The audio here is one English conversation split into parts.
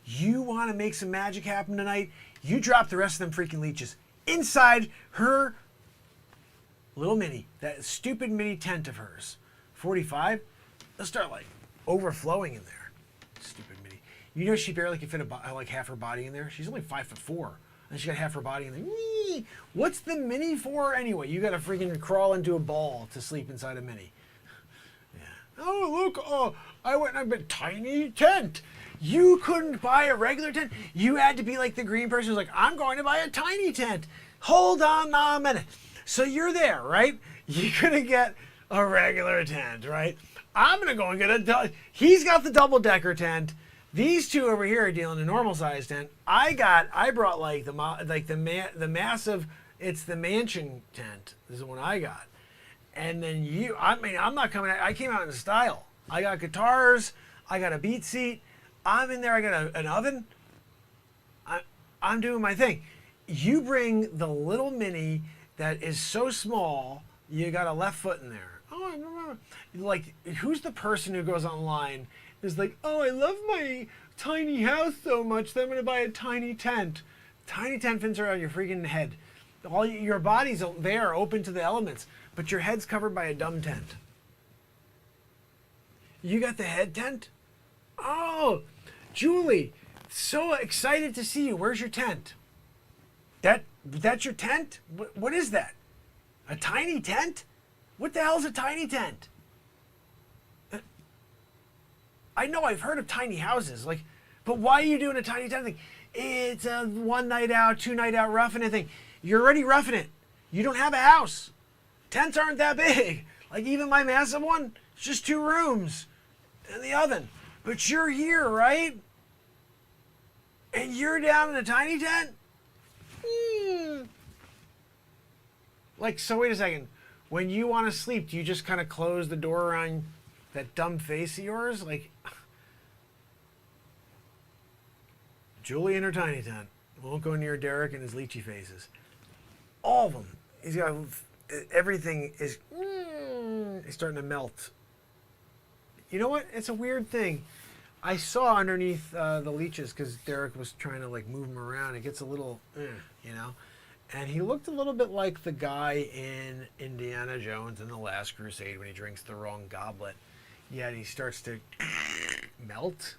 You want to make some magic happen tonight? You drop the rest of them freaking leeches inside her little mini, that stupid mini tent of hers. 45, they'll start like overflowing in there. Stupid mini. You know she barely can fit like half her body in there. She's only 5'4", and she got half her body in there. Whee! What's the mini for anyway? You got to freaking crawl into a ball to sleep inside a mini. Yeah. Oh look! Oh, I went and I bought a tiny tent. You couldn't buy a regular tent. You had to be like the green person who's like, I'm going to buy a tiny tent. Hold on a minute. So you're there, right? You're gonna get a regular tent, right? I'm gonna go and get he's got the double-decker tent. These two over here are dealing a normal size tent. I brought like the massive, it's the mansion tent. This is the one I got. And then I'm not coming out. I came out in style. I got guitars. I got a beat seat. I'm in there. I got an oven. I'm doing my thing. You bring the little mini that is so small. You got a left foot in there. Oh, I remember. Like, who's the person who goes online is like, oh, I love my tiny house so much that I'm going to buy a tiny tent. Tiny tent fits around your freaking head. All your body's there, open to the elements, but your head's covered by a dumb tent. You got the head tent? Oh, Julie, so excited to see you. Where's your tent? That's your tent? What is that? A tiny tent? What the hell's a tiny tent? I know I've heard of tiny houses, but why are you doing a tiny tent thing? It's a 1 night out, 2 night out roughing it thing. You're already roughing it. You don't have a house. Tents aren't that big. Like even my massive one, it's just 2 rooms and the oven. But you're here, right? And you're down in a tiny tent? So wait a second. When you want to sleep, do you just kind of close the door around that dumb face of yours? Julie in her tiny tent. Won't go near Derek and his leechy faces. All of them. He's got everything is starting to melt. You know what? It's a weird thing. I saw underneath the leeches because Derek was trying to move him around. It gets a little, and he looked a little bit like the guy in Indiana Jones in The Last Crusade when he drinks the wrong goblet. Yet he starts to melt.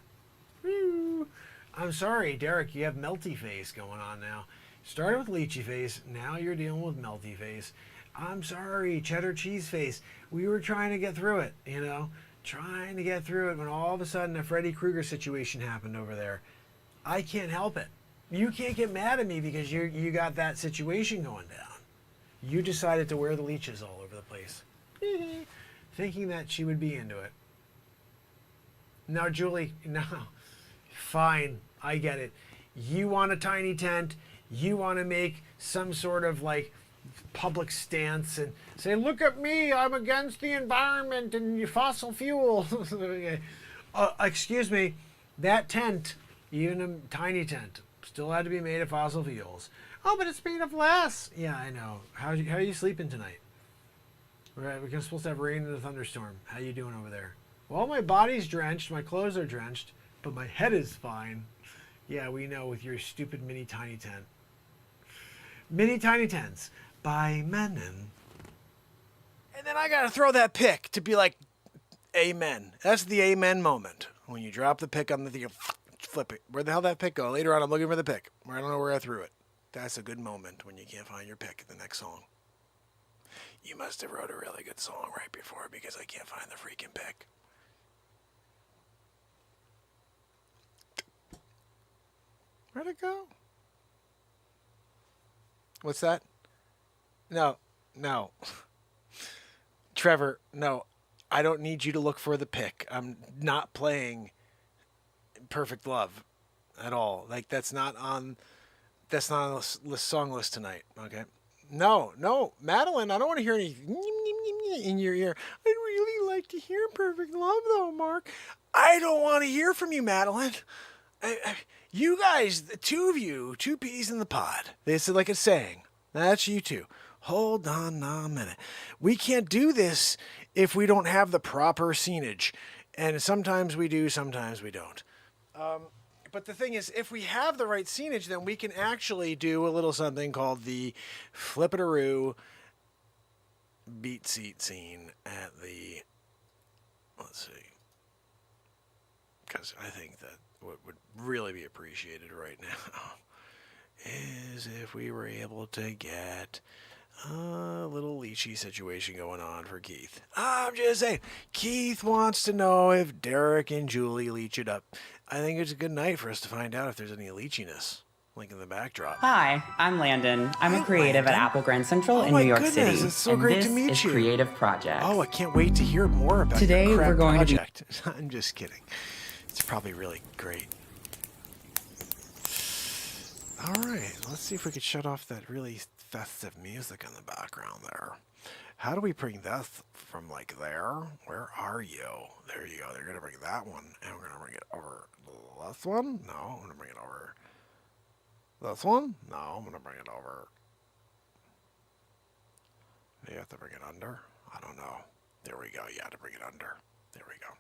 Woo. I'm sorry, Derek, you have melty face going on now. Started with leechy face, now you're dealing with melty face. I'm sorry, cheddar cheese face. We were trying to get through it, trying to get through it when all of a sudden a Freddy Krueger situation happened over there. I can't help it. You can't get mad at me because you got that situation going down. You decided to wear the leeches all over the place. Thinking that she would be into it. No, Julie, no. Fine, I get it. You want a tiny tent. You want to make some sort of public stance and say, look at me, I'm against the environment and fossil fuel. Excuse me, that tent, even a tiny tent, still had to be made of fossil fuels. Oh, but it's made of glass. Yeah, I know. How are you sleeping tonight? We're supposed to have rain and a thunderstorm. How you doing over there? Well, my body's drenched, my clothes are drenched, but my head is fine. Yeah, we know with your stupid mini tiny tent. Mini tiny tents by Menon. And then I gotta throw that pick to be like, amen. That's the amen moment. When you drop the pick on the thing, flip it. Where the hell did that pick go? Later on, I'm looking for the pick. I don't know where I threw it. That's a good moment when you can't find your pick in the next song. You must have wrote a really good song right before because I can't find the freaking pick. Where'd it go? What's that? No. Trevor, no. I don't need you to look for the pick. I'm not playing Perfect Love at all. That's not on the song list tonight, okay? No, Madeline, I don't want to hear any in your ear. I'd really like to hear Perfect Love, though, Mark. I don't want to hear from you, Madeline. You guys, the two of you, 2 peas in the pod. This is like a saying. That's you two. Hold on a minute. We can't do this if we don't have the proper scenage. And sometimes we do, sometimes we don't. But the thing is, if we have the right scenage, then we can actually do a little something called the flip-it-a-roo beat seat scene at the, let's see, because I think that what would really be appreciated right now is if we were able to get a little Leechy situation going on for Keith. I'm just saying, Keith wants to know if Derek and Julie leech it up. I think it's a good night for us to find out if there's any leechiness. Link in the backdrop. Hi, I'm Landon. I'm Hi, a creative Landon. at Apple Grand Central in my New York goodness, City. it's so and great this to meet is you. Creative Projects. Oh, I can't wait to hear more about Today your crap we're going project. I'm just kidding. It's probably really great. All right, let's see if we could shut off that really festive music in the background there. How do we bring that from like there? Where are you? There you go. They're going to bring that one, and we're going to bring it over this one. No, I'm going to bring it over this one. No, I'm going to bring it over. You have to bring it under? I don't know. There we go. You have to bring it under. There we go.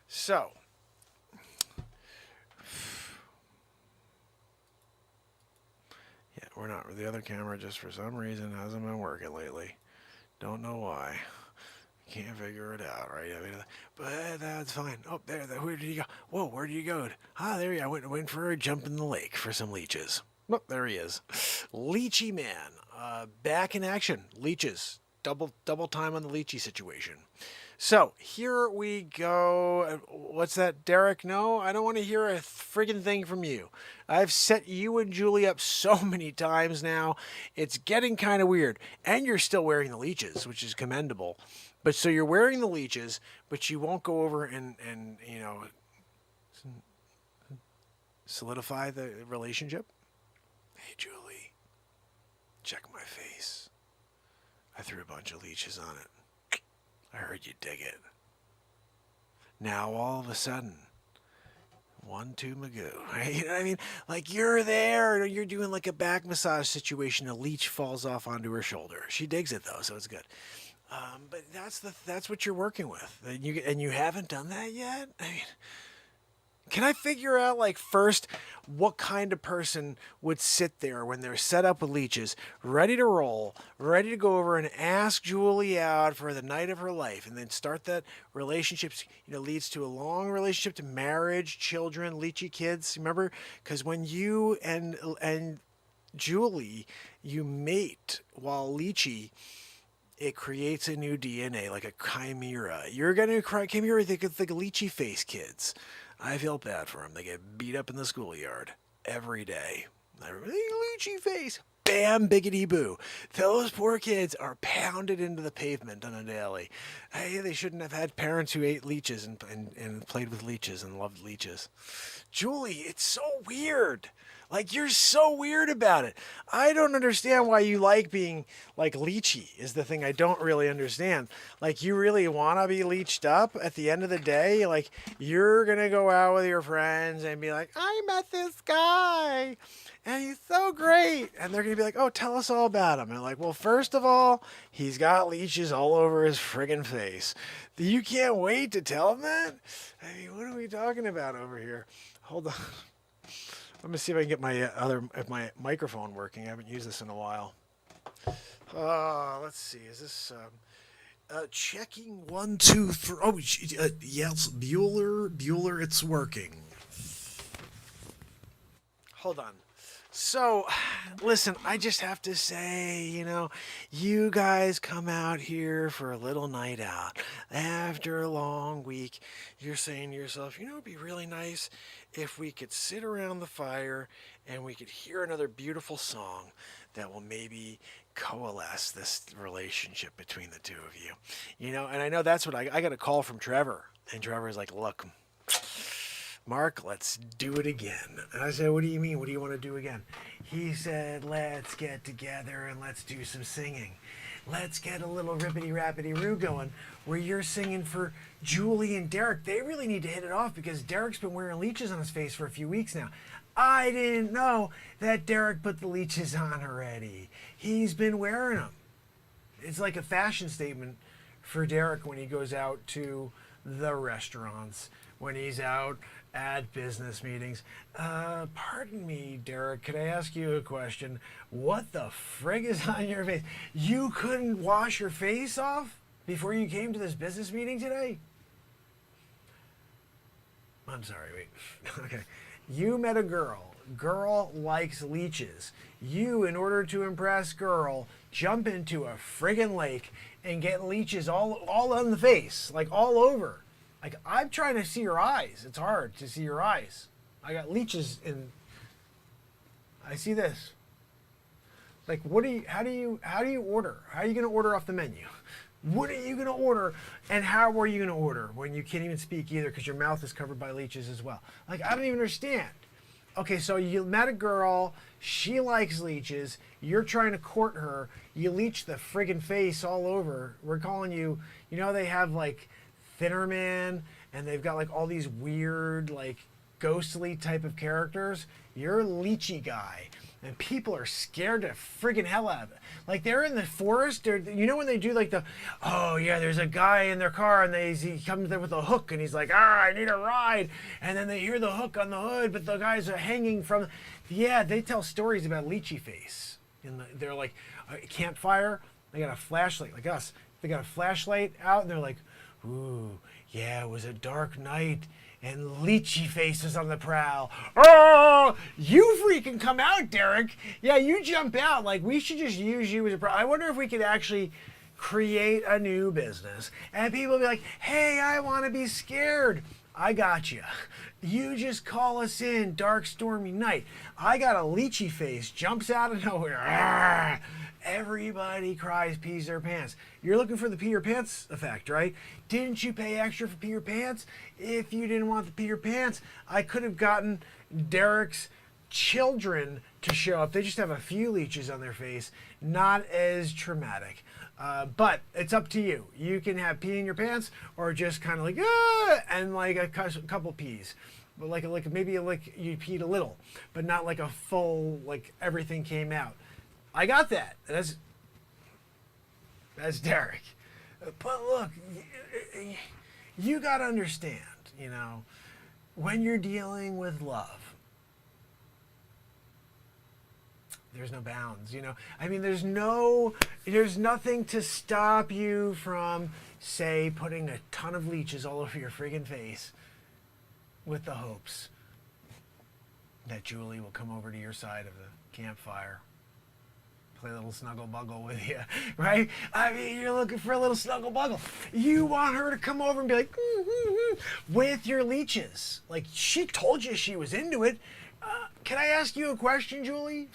So, yeah, we're not. The other camera just for some reason hasn't been working lately. Don't know why. Can't figure it out, right? I mean, but that's fine. Oh, there. Where did he go? Whoa, where did he go? There he is. I went for a jump in the lake for some leeches. Oh, there he is. Leechy man. Back in action. Leeches. Double time on the Leechy situation. So, here we go. What's that, Derek? No, I don't want to hear a friggin' thing from you. I've set you and Julie up so many times now. It's getting kind of weird. And you're still wearing the Leeches, which is commendable. But so you're wearing the Leeches, but you won't go over and you know, solidify the relationship? Hey, Julie, check my face. I threw a bunch of Leeches on it. I heard you dig it. Now all of a sudden, 1-2 Magoo. Right? You know what I mean? Like you're there, you're doing like a back massage situation. A leech falls off onto her shoulder. She digs it though, so it's good. But that's what you're working with, and you haven't done that yet. I mean, can I figure out like first what kind of person would sit there when they're set up with Leeches, ready to roll, ready to go over and ask Julie out for the night of her life, and then start that relationship, you know, leads to a long relationship to marriage, children, Leechy kids. Remember, because when you and Julie, you mate while Leechy, it creates a new DNA, like a chimera. You're gonna chimera the Leechy face kids. I feel bad for them. They get beat up in the schoolyard every day. Leechy face. Bam, biggity boo. Those poor kids are pounded into the pavement on a daily. Hey, they shouldn't have had parents who ate leeches and played with leeches and loved leeches. Julie, it's so weird. Like, you're so weird about it. I don't understand why you like being, like, leechy is the thing I don't really understand. Like, you really want to be leeched up at the end of the day? Like, you're going to go out with your friends and be like, I met this guy, and he's so great. And they're going to be like, oh, tell us all about him. And like, well, first of all, he's got leeches all over his friggin' face. You can't wait to tell him that? I mean, what are we talking about over here? Hold on. Let me see if I can get my microphone working. I haven't used this in a while. Let's see. Is this checking 1, 2, 3? Oh, yes, Bueller, it's working. Hold on. So, listen, I just have to say, you know, you guys come out here for a little night out. After a long week, you're saying to yourself, you know, it'd be really nice if we could sit around the fire and we could hear another beautiful song that will maybe coalesce this relationship between the two of you. You know, and I know that's what I got a call from Trevor. And Trevor's like, look, Mark, let's do it again. And I said, what do you mean? What do you want to do again? He said, let's get together and let's do some singing. Let's get a little rippity-rappity-roo going where you're singing for Julie and Derek. They really need to hit it off because Derek's been wearing leeches on his face for a few weeks now. I didn't know that Derek put the leeches on already. He's been wearing them. It's like a fashion statement for Derek when he goes out to the restaurants, when he's out at business meetings. Pardon me, Derek, could I ask you a question? What the frig is on your face? You couldn't wash your face off before you came to this business meeting today? I'm sorry, wait. Okay. You met a girl. Girl likes leeches. You, in order to impress girl, jump into a friggin' lake and get leeches all on the face, like all over. Like, I'm trying to see your eyes. It's hard to see your eyes. I got leeches in. I see this. Like, how do you order? How are you gonna order off the menu? What are you gonna order, and how are you gonna order when you can't even speak either because your mouth is covered by leeches as well? Like, I don't even understand. Okay, so you met a girl, she likes leeches, you're trying to court her, you leech the friggin' face all over. We're calling you, they have like Thinner Man, and they've got like all these weird, like ghostly type of characters. You're a leechy guy. And people are scared to friggin' hell out of it. Like, they're in the forest. When they do like there's a guy in their car and he comes there with a hook and he's like, I need a ride. And then they hear the hook on the hood, but the guys are hanging from. Yeah, they tell stories about Leechy Face. They're like, campfire. They got a flashlight like us. They got a flashlight out and they're like, ooh, yeah, it was a dark night. And Leechy Face is on the prowl. Oh, you freaking come out, Derek. Yeah, you jump out. Like, we should just use you as a I wonder if we could actually create a new business. And people will be like, hey, I want to be scared. I got you. You just call us in, dark, stormy night. I got a Leechy Face, jumps out of nowhere. Arrgh. Everybody cries, pees their pants. You're looking for the pee your pants effect, right? Didn't you pay extra for pee your pants? If you didn't want the pee your pants, I could have gotten Derek's children to show up. They just have a few leeches on their face. Not as traumatic. But it's up to you. You can have pee in your pants or just kind of like, and like a couple pees. But maybe you peed a little, but not like a full, like everything came out. I got that. That's Derek. But look, you got to understand, when you're dealing with love, there's no bounds, I mean, there's nothing to stop you from, say, putting a ton of leeches all over your friggin' face with the hopes that Julie will come over to your side of the campfire. Play a little snuggle buggle with you, right? I mean, you're looking for a little snuggle buggle. You want her to come over and be like, with your leeches. Like, she told you she was into it. Can I ask you a question, Julie?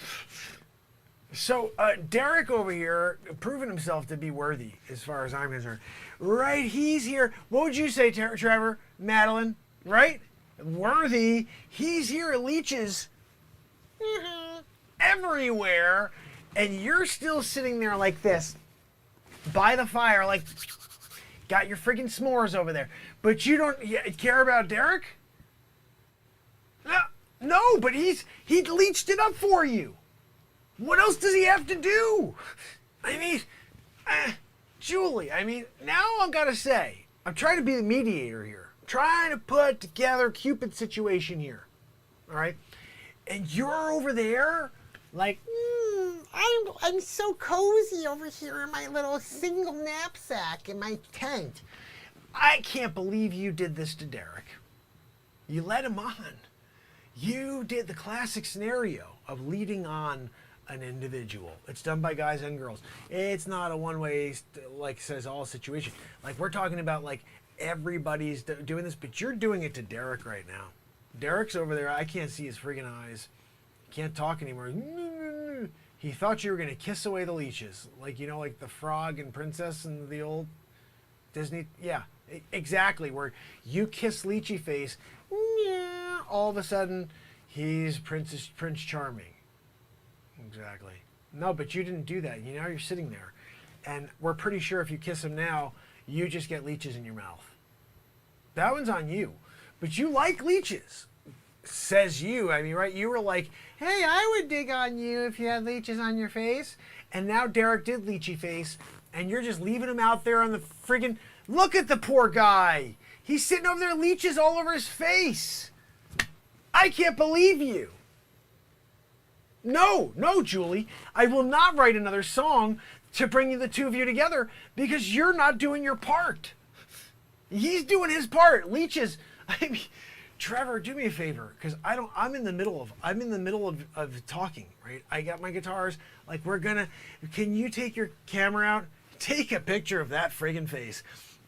So, Derek over here, proven himself to be worthy, as far as I'm concerned. Right, he's here. What would you say, Trevor? Madeline, right? Worthy. He's here at Leeches. Everywhere. And you're still sitting there like this, by the fire, like, got your freaking s'mores over there. But you don't care about Derek? No, but he leeched it up for you. What else does he have to do? I mean, Julie, now I've got to say, I'm trying to be the mediator here. I'm trying to put together Cupid's situation here. All right? And you're over there, like, I'm so cozy over here in my little single knapsack in my tent. I can't believe you did this to Derek. You led him on. You did the classic scenario of leading on an individual. It's done by guys and girls. It's not a one-way, like, says all situation. Like, we're talking about, like, everybody's doing this, but you're doing it to Derek right now. Derek's over there. I can't see his friggin' eyes. He can't talk anymore. He thought you were going to kiss away the leeches. Like, like the frog and princess and the old Disney. Yeah, exactly. Where you kiss Leechy Face, all of a sudden, he's Prince Charming. Exactly. No, but you didn't do that. You're sitting there. And we're pretty sure if you kiss him now, you just get leeches in your mouth. That one's on you. But you like leeches. Says you. Right? You were like, hey, I would dig on you if you had leeches on your face. And now Derek did Leechy Face, and you're just leaving him out there on the friggin'. Look at the poor guy. He's sitting over there, leeches all over his face. I can't believe you. No, Julie. I will not write another song to bring the two of you together because you're not doing your part. He's doing his part. Leeches. I mean, Trevor, do me a favor, because I'm in the middle of talking, right? I got my guitars. Like, can you take your camera out? Take a picture of that friggin' face.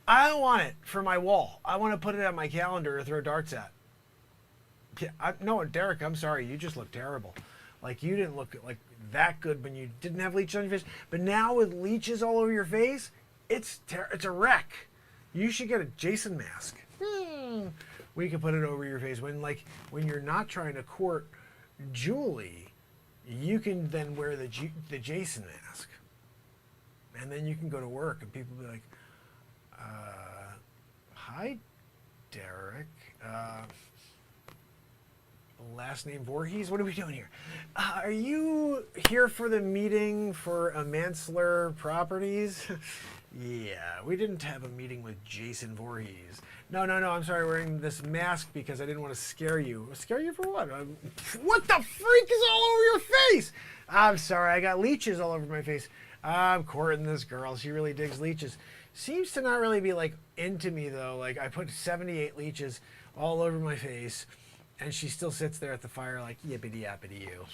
I don't want it for my wall. I want to put it on my calendar or throw darts at. Yeah, no, Derek, I'm sorry. You just look terrible. Like, you didn't look like that good when you didn't have leeches on your face. But now with leeches all over your face, it's a wreck. You should get a Jason mask. We can put it over your face when you're not trying to court Julie. You can then wear the Jason mask, and then you can go to work, and people will be like, "Hi, Derek. Last name Voorhees. What are we doing here? Are you here for the meeting for Amansler Properties?" Yeah, we didn't have a meeting with Jason Voorhees. No, I'm sorry, wearing this mask because I didn't want to scare you. Scare you for what? What the freak is all over your face? I'm sorry, I got leeches all over my face. I'm courting this girl. She really digs leeches. Seems to not really be like into me though. Like, I put 78 leeches all over my face and she still sits there at the fire like, yippity yappity you.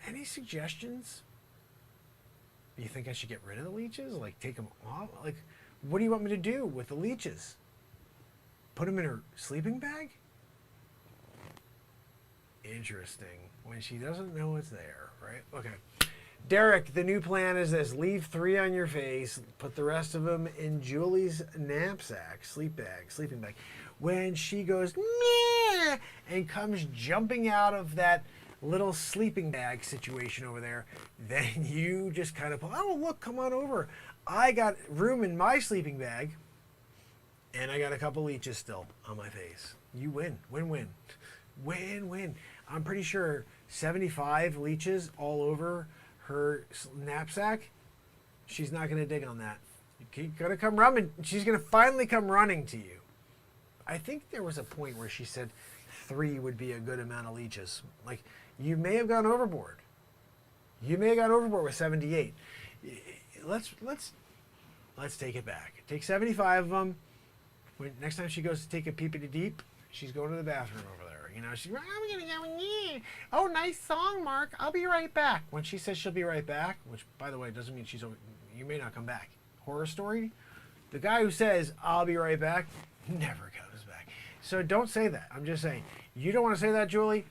Any suggestions? Do you think I should get rid of the leeches? Like, take them off? Like, what do you want me to do with the leeches? Put them in her sleeping bag? Interesting. When she doesn't know it's there, right? Okay. Derek, the new plan is this. Leave 3 on your face. Put the rest of them in Julie's knapsack, sleeping bag. When she goes, meh, and comes jumping out of that little sleeping bag situation over there, then you just kind of, oh, look, come on over. I got room in my sleeping bag, and I got a couple leeches still on my face. You win. Win-win. Win-win. I'm pretty sure 75 leeches all over her knapsack. She's not going to dig on that. She's going to come running. She's going to finally come running to you. I think there was a point where she said 3 would be a good amount of leeches. Like, you may have gone overboard. You may have gone overboard with 78. Let's take it back. Take 75 of them. Next time she goes to take a peepity deep, she's going to the bathroom over there. You know, she's, I'm gonna go in here. Oh, nice song, Mark. I'll be right back. When she says she'll be right back, which, by the way, doesn't mean you may not come back. Horror story, the guy who says I'll be right back never comes back. So don't say that. I'm just saying, you don't want to say that, Julie.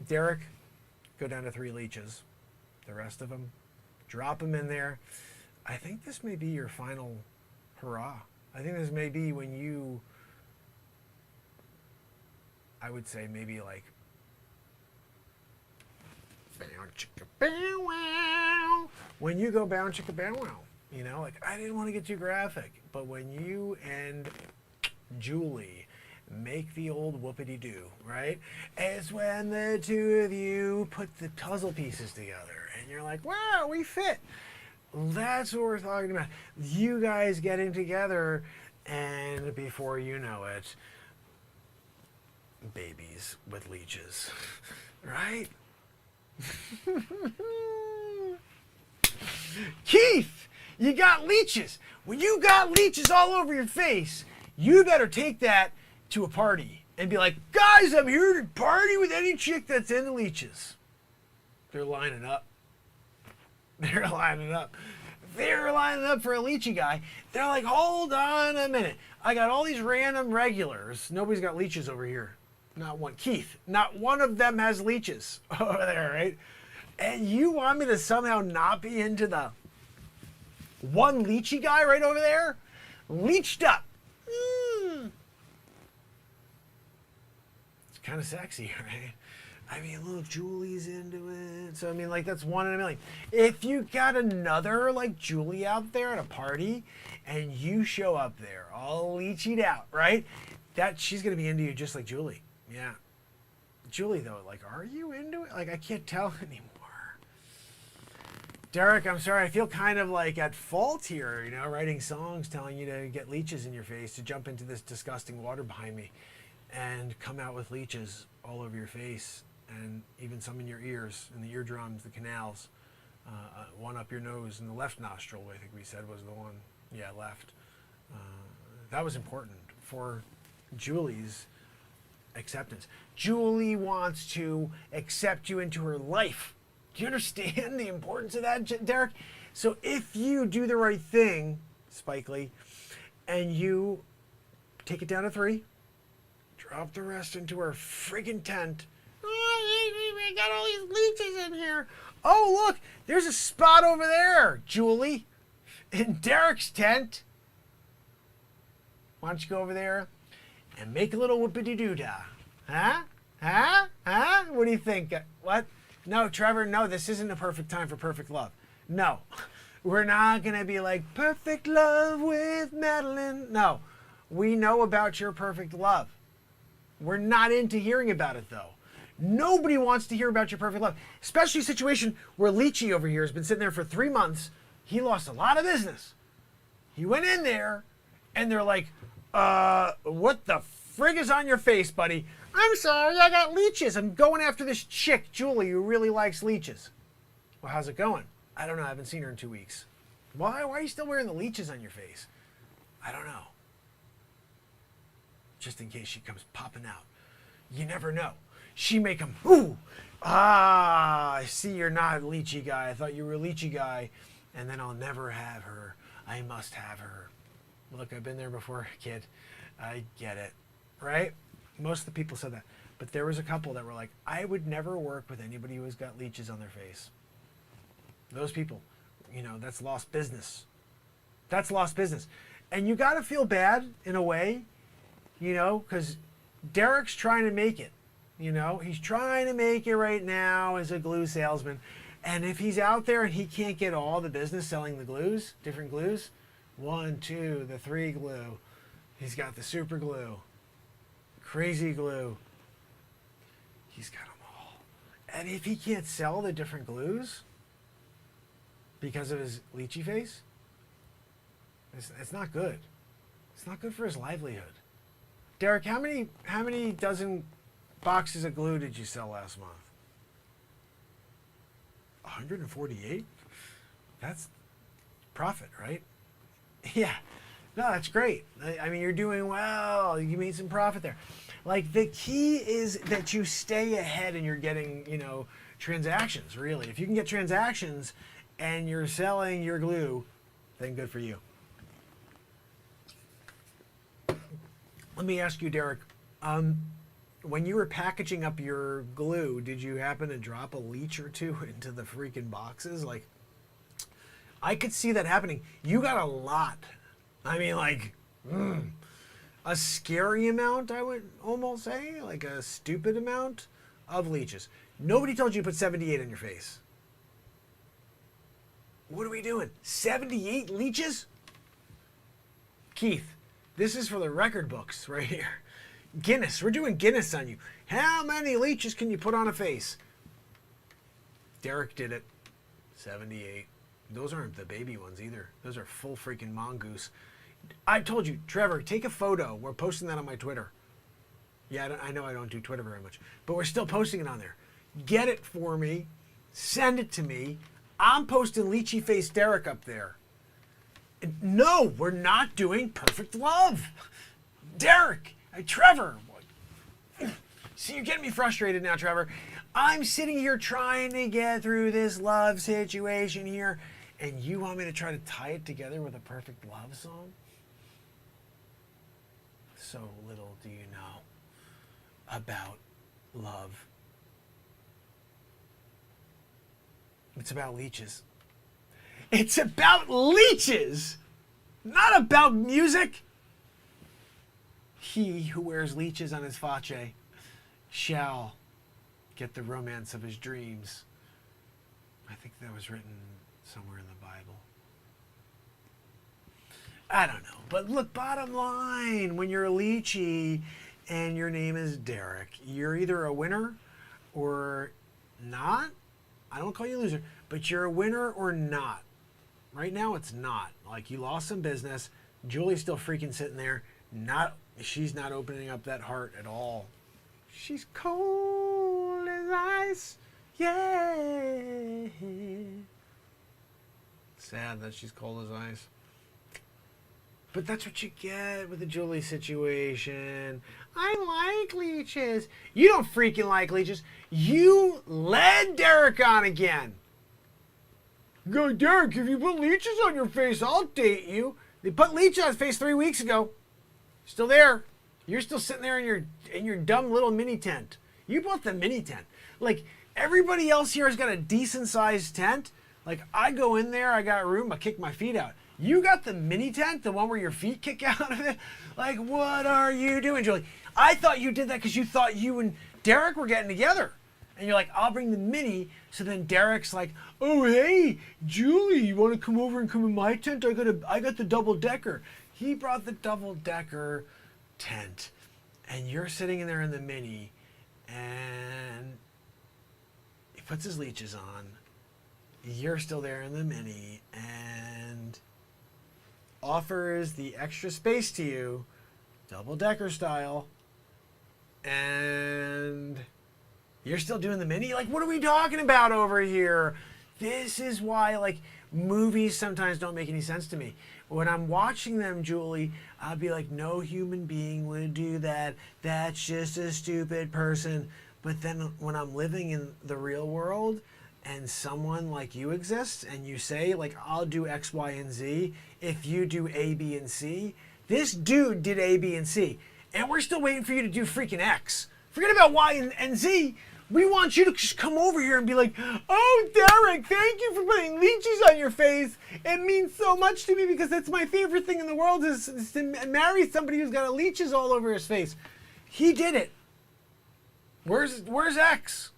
Derek, go down to 3 leeches. The rest of them, drop them in there. I think this may be your final hurrah. I think this may be when you, I would say maybe like, bow chicka bow wow. When you go bow chicka bow wow, you know, like, I didn't want to get too graphic, but when you and Julie make the old whoopity-doo, right? It's when the two of you put the puzzle pieces together and you're like, wow, we fit. That's what we're talking about. You guys getting together, and before you know it, babies with leeches, right? Keith, you got leeches. When you got leeches all over your face, you better take that to a party and be like, guys, I'm here to party with any chick that's into leeches. They're lining up. They're lining up. They're lining up for a leechy guy. They're like, hold on a minute. I got all these random regulars. Nobody's got leeches over here. Not one. Keith, not one of them has leeches over there, right? And you want me to somehow not be into the one leechy guy right over there? Leeched up. It's kind of sexy, right? I mean, look, Julie's into it. So, I mean, like, that's 1 in a million. If you got another, like, Julie out there at a party, and you show up there all leechied out, right? She's going to be into you just like Julie. Yeah. Julie, though, like, are you into it? Like, I can't tell anymore. Derek, I'm sorry. I feel kind of like at fault here, you know, writing songs telling you to get leeches in your face, to jump into this disgusting water behind me and come out with leeches all over your face, and even some in your ears, in the eardrums, the canals. One up your nose in the left nostril, I think we said was the one. Yeah, left. That was important for Julie's acceptance. Julie wants to accept you into her life. Do you understand the importance of that, Derek? So if you do the right thing, Spike Lee, and you take it down to 3, drop the rest into her friggin' tent. Oh, we got all these leeches in here. Oh, look, there's a spot over there, Julie, in Derek's tent. Why don't you go over there and make a little whoopity-doo-dah? Huh? Huh? Huh? What do you think? What? No, Trevor, no, this isn't a perfect time for perfect love. No, we're not going to be like, perfect love with Madeline. No, we know about your perfect love. We're not into hearing about it, though. Nobody wants to hear about your perfect love, especially a situation where Leechy over here has been sitting there for 3 months. He lost a lot of business. He went in there, and they're like, what the frig is on your face, buddy? I'm sorry, I got leeches. I'm going after this chick, Julie, who really likes leeches. Well, how's it going? I don't know. I haven't seen her in 2 weeks. Why are you still wearing the leeches on your face? I don't know. Just in case she comes popping out. You never know. She may come, ooh, I see you're not a leechy guy. I thought you were a leechy guy. And then I'll never have her. I must have her. Look, I've been there before, kid. I get it, right? Most of the people said that. But there was a couple that were like, I would never work with anybody who has got leeches on their face. Those people, that's lost business. That's lost business. And you got to feel bad in a way, because Derek's trying to make it. He's trying to make it right now as a glue salesman. And if he's out there and he can't get all the business selling the glues, different glues, 1, 2, the 3 glue. He's got the super glue, crazy glue. He's got them all. And if he can't sell the different glues because of his leechy face, it's not good. It's not good for his livelihood. Derek, how many dozen boxes of glue did you sell last month? 148? That's profit, right? Yeah. No, that's great. I mean, you're doing well. You made some profit there. Like, the key is that you stay ahead and you're getting, transactions, really. If you can get transactions and you're selling your glue, then good for you. Let me ask you, Derek, when you were packaging up your glue, did you happen to drop a leech or two into the freaking boxes? Like, I could see that happening. You got a lot. I mean, like, a scary amount, I would almost say, like a stupid amount of leeches. Nobody told you to put 78 on your face. What are we doing? 78 leeches? Keith, this is for the record books right here. Guinness, we're doing Guinness on you. How many leeches can you put on a face? Derek did it. 78. Those aren't the baby ones either. Those are full freaking mongoose. I told you, Trevor, take a photo. We're posting that on my Twitter. Yeah, I know I don't do Twitter very much, but we're still posting it on there. Get it for me. Send it to me. I'm posting Leechy Face Derek up there. And no, we're not doing perfect love. Derek, Trevor. See, you're getting me frustrated now, Trevor. I'm sitting here trying to get through this love situation here, and you want me to try to tie it together with a perfect love song? So little do you know about love. It's about leeches. It's about leeches, not about music. He who wears leeches on his face shall get the romance of his dreams. I think that was written somewhere in the Bible. I don't know. But look, bottom line, when you're a leechy and your name is Derek, you're either a winner or not. I don't call you a loser, but you're a winner or not. Right now, it's not. Like, you lost some business. Julie's still freaking sitting there. She's not opening up that heart at all. She's cold as ice. Yeah. Sad that she's cold as ice. But that's what you get with the Julie situation. I like Leeches. You don't freaking like Leeches. You led Derek on again. Go, Derek, if you put Leeches on your face, I'll date you. They put Leeches on his face 3 weeks ago. Still there. You're still sitting there in your dumb little mini tent. You bought the mini tent. Like, everybody else here has got a decent sized tent. Like, I go in there, I got room, I kick my feet out. You got the mini tent, the one where your feet kick out of it? Like, what are you doing, Julie? I thought you did that because you thought you and Derek were getting together. And you're like, I'll bring the mini. So then Derek's like, oh, hey, Julie, you want to come over and come in my tent? I got the double-decker. He brought the double-decker tent. And you're sitting in there in the mini. And he puts his leeches on. You're still there in the mini. And offers the extra space to you, double-decker style. And you're still doing the mini? Like, what are we talking about over here? This is why, like, movies sometimes don't make any sense to me. When I'm watching them, Julie, I'll be like, no human being would do that. That's just a stupid person. But then when I'm living in the real world and someone like you exists and you say, like, I'll do X, Y, and Z if you do A, B, and C, this dude did A, B, and C. And we're still waiting for you to do freaking X. Forget about Y and Z. We want you to just come over here and be like, oh, Derek, thank you for putting leeches on your face. It means so much to me because that's my favorite thing in the world is to marry somebody who's got leeches all over his face. He did it. Where's X?